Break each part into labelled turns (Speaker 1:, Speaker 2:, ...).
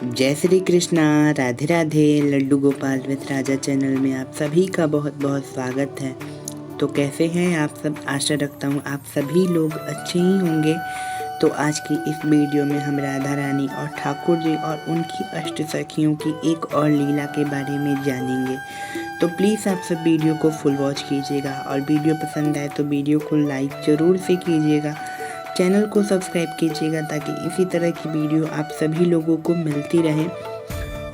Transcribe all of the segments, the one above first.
Speaker 1: जय Shri Krishna, Radhe Radhe. Laddu Gopal with Raja channel में आप सभी का बहुत बहुत स्वागत है। तो कैसे हैं आप सब? आशा रखता हूँ आप सभी लोग अच्छे ही होंगे। तो आज की इस वीडियो में हम राधा रानी और ठाकुर जी और उनकी अष्ट सखियों की एक और लीला के बारे में जानेंगे। तो प्लीज़ आप सब वीडियो को फुल वॉच कीजिएगा और वीडियो पसंद आए तो वीडियो को लाइक ज़रूर से कीजिएगा। चैनल को सब्सक्राइब कीजिएगा ताकि इसी तरह की वीडियो आप सभी लोगों को मिलती रहे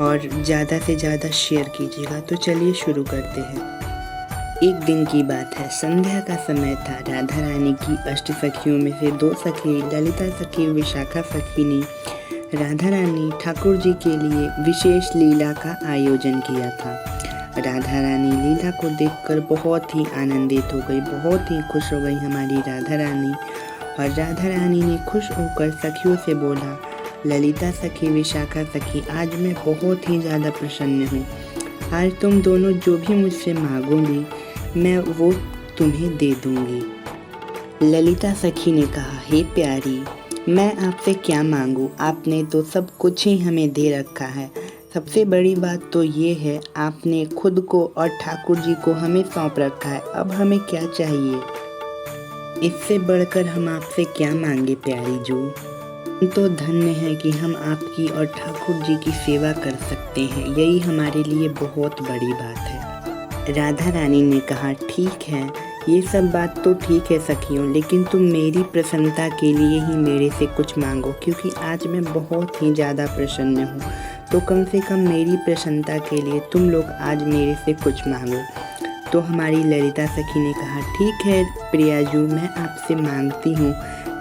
Speaker 1: और ज़्यादा से ज़्यादा शेयर कीजिएगा। तो चलिए शुरू करते हैं। एक दिन की बात है, संध्या का समय था। राधा रानी की अष्ट सखियों में से दो सखी, ललिता सखी विशाखा सखी ने राधा रानी ठाकुर जी के लिए विशेष लीला का आयोजन किया था। राधा रानी लीला को देखकर बहुत ही आनंदित हो गई, बहुत ही खुश हो गई हमारी राधा रानी। और राधा रानी ने खुश होकर सखियों से बोला, ललिता सखी विशाखा सखी, आज मैं बहुत ही ज़्यादा प्रसन्न हूँ। आज तुम दोनों जो भी मुझसे मांगोगी मैं वो तुम्हें दे दूँगी। ललिता सखी ने कहा, हे प्यारी, मैं आपसे क्या मांगूँ? आपने तो सब कुछ ही हमें दे रखा है। सबसे बड़ी बात तो ये है, आपने खुद को और ठाकुर जी को हमें सौंप रखा है। अब हमें क्या चाहिए? इससे बढ़कर हम आपसे क्या मांगे प्यारी जो? तो धन्य है कि हम आपकी और ठाकुर जी की सेवा कर सकते हैं, यही हमारे लिए बहुत बड़ी बात है। राधा रानी ने कहा, ठीक है, ये सब बात तो ठीक है सखियों, लेकिन तुम मेरी प्रसन्नता के लिए ही मेरे से कुछ मांगो, क्योंकि आज मैं बहुत ही ज़्यादा प्रसन्न हूँ। तो कम से कम मेरी प्रसन्नता के लिए तुम लोग आज मेरे से कुछ मांगो। तो हमारी ललिता सखी ने कहा, ठीक है प्रियाजू, मैं आपसे मांगती हूँ,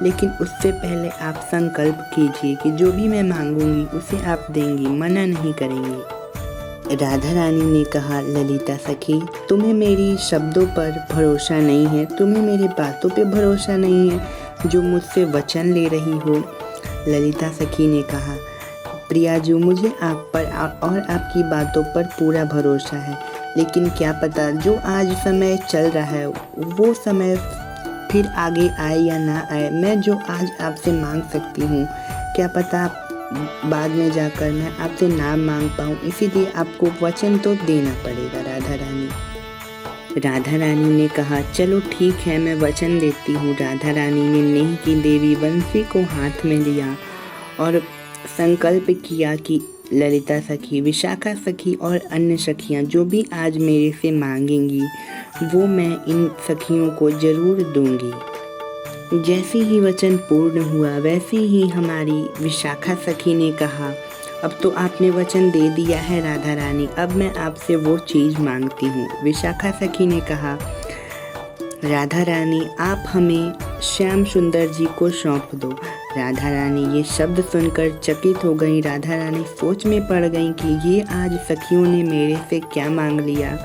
Speaker 1: लेकिन उससे पहले आप संकल्प कीजिए कि जो भी मैं मांगूंगी उसे आप देंगी, मना नहीं करेंगी। राधा रानी ने कहा, ललिता सखी, तुम्हें मेरी शब्दों पर भरोसा नहीं है, तुम्हें मेरी बातों पे भरोसा नहीं है जो मुझसे वचन ले रही हो। ललिता सखी ने कहा, प्रियाजू, मुझे आप पर और आपकी बातों पर पूरा भरोसा है, लेकिन क्या पता जो आज समय चल रहा है वो समय फिर आगे आए या ना आए। मैं जो आज आपसे मांग सकती हूँ, क्या पता बाद में जाकर मैं आपसे ना मांग पाऊँ, इसीलिए आपको वचन तो देना पड़ेगा। राधा रानी ने कहा, चलो ठीक है, मैं वचन देती हूँ। राधा रानी ने नेह की देवी बंसी को हाथ में लिया और संकल्प किया कि ललिता सखी, विशाखा सखी और अन्य सखियाँ जो भी आज मेरे से मांगेंगी वो मैं इन सखियों को ज़रूर दूंगी। जैसे ही वचन पूर्ण हुआ वैसे ही हमारी विशाखा सखी ने कहा, अब तो आपने वचन दे दिया है राधा रानी, अब मैं आपसे वो चीज़ मांगती हूँ। विशाखा सखी ने कहा, राधा रानी, आप हमें श्याम सुंदर जी को सौंप दो। राधा रानी ये शब्द सुनकर चकित हो गई। राधा रानी सोच में पड़ गई कि ये आज सखियों ने मेरे से क्या मांग लिया।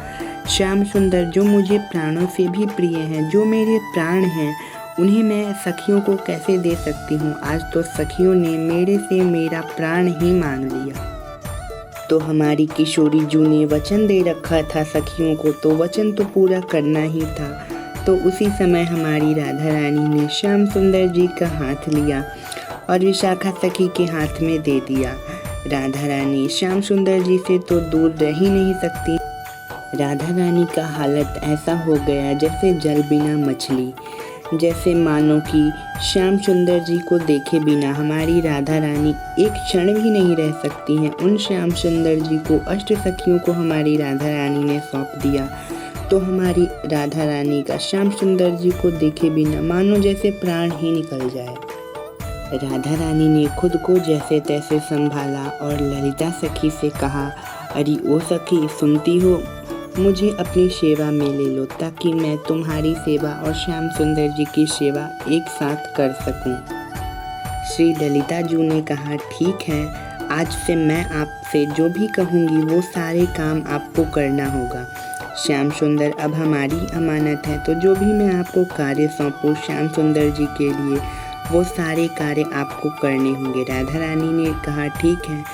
Speaker 1: श्याम सुंदर जो मुझे प्राणों से भी प्रिय हैं, जो मेरे प्राण हैं, उन्हें मैं सखियों को कैसे दे सकती हूँ? आज तो सखियों ने मेरे से मेरा प्राण ही मांग लिया। तो हमारी किशोरी जू ने वचन दे रखा था सखियों को, तो वचन तो पूरा करना ही था। तो उसी समय हमारी राधा रानी ने श्याम सुंदर जी का हाथ लिया और विशाखा सखी के हाथ में दे दिया। राधा रानी श्याम सुंदर जी से तो दूर रह ही नहीं सकती। राधा रानी का हालत ऐसा हो गया जैसे जल बिना मछली, जैसे मानो कि श्याम सुंदर जी को देखे बिना हमारी राधा रानी एक क्षण भी नहीं रह सकती हैं। उन श्याम सुंदर जी को, अष्ट सखियों को हमारी राधा रानी ने सौंप दिया। तो हमारी राधा रानी का श्याम सुंदर जी को देखे बिना मानो जैसे प्राण ही निकल जाए। राधा रानी ने खुद को जैसे तैसे संभाला और ललिता सखी से कहा, अरे ओ सखी, सुनती हो? मुझे अपनी सेवा में ले लो ताकि मैं तुम्हारी सेवा और श्याम सुंदर जी की सेवा एक साथ कर सकूं। श्री ललिता जू ने कहा, ठीक है, आज से मैं आपसे जो भी कहूँगी वो सारे काम आपको करना होगा। श्याम सुंदर अब हमारी अमानत है, तो जो भी मैं आपको कार्य सौंपूँ श्याम सुंदर जी के लिए, वो सारे कार्य आपको करने होंगे। राधा रानी ने कहा, ठीक है।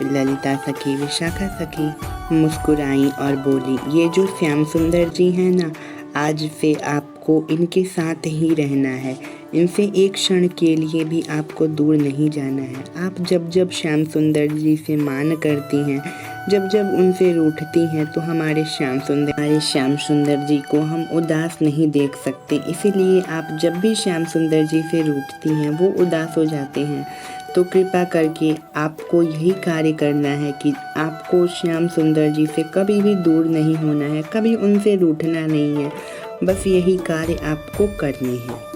Speaker 1: ललिता सखी, विशाखा सखी मुस्कुराई और बोली, ये जो श्याम सुंदर जी हैं ना, आज से आपको इनके साथ ही रहना है। इनसे एक क्षण के लिए भी आपको दूर नहीं जाना है। आप जब जब श्याम सुंदर जी से मान करती हैं, जब जब उनसे रूठती हैं, तो हमारे श्याम सुंदर जी को हम उदास नहीं देख सकते। इसीलिए आप जब भी श्याम सुंदर जी से रूठती हैं, वो उदास हो जाते हैं, तो कृपा करके आपको यही कार्य करना है कि आपको श्याम सुंदर जी से कभी भी दूर नहीं होना है, कभी उनसे रूठना नहीं है। बस यही कार्य आपको करने हैं।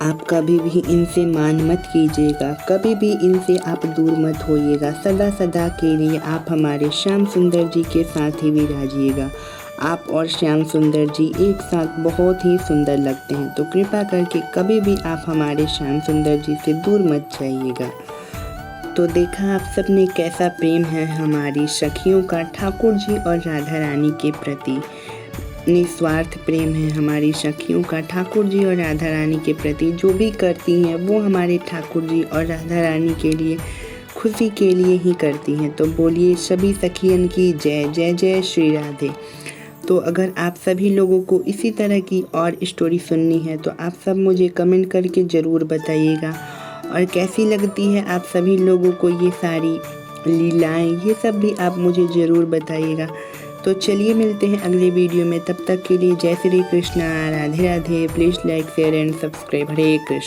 Speaker 1: आप कभी भी इनसे मान मत कीजिएगा, कभी भी इनसे आप दूर मत होइएगा। सदा सदा के लिए आप हमारे श्याम सुंदर जी के साथ ही विराजिएगा। आप और श्याम सुंदर जी एक साथ बहुत ही सुंदर लगते हैं, तो कृपा करके कभी भी आप हमारे श्याम सुंदर जी से दूर मत जाइएगा। तो देखा आप सब ने कैसा प्रेम है हमारी सखियों का ठाकुर जी और राधा रानी के प्रति। निस्वार्थ प्रेम है हमारी सखियों का ठाकुर जी और राधा रानी के प्रति। जो भी करती हैं वो हमारे ठाकुर जी और राधा रानी के लिए, खुशी के लिए ही करती हैं। तो बोलिए सभी सखियन की जय जय जय श्री राधे। तो अगर आप सभी लोगों को इसी तरह की और स्टोरी सुननी है तो आप सब मुझे कमेंट करके ज़रूर बताइएगा। और कैसी लगती है आप सभी लोगों को ये सारी लीलाएं, ये सब भी आप मुझे ज़रूर बताइएगा। तो चलिए मिलते हैं अगले वीडियो में, तब तक के लिए जय Shri Krishna, Radhe Radhe. Please like share and subscribe. Hare Krishna.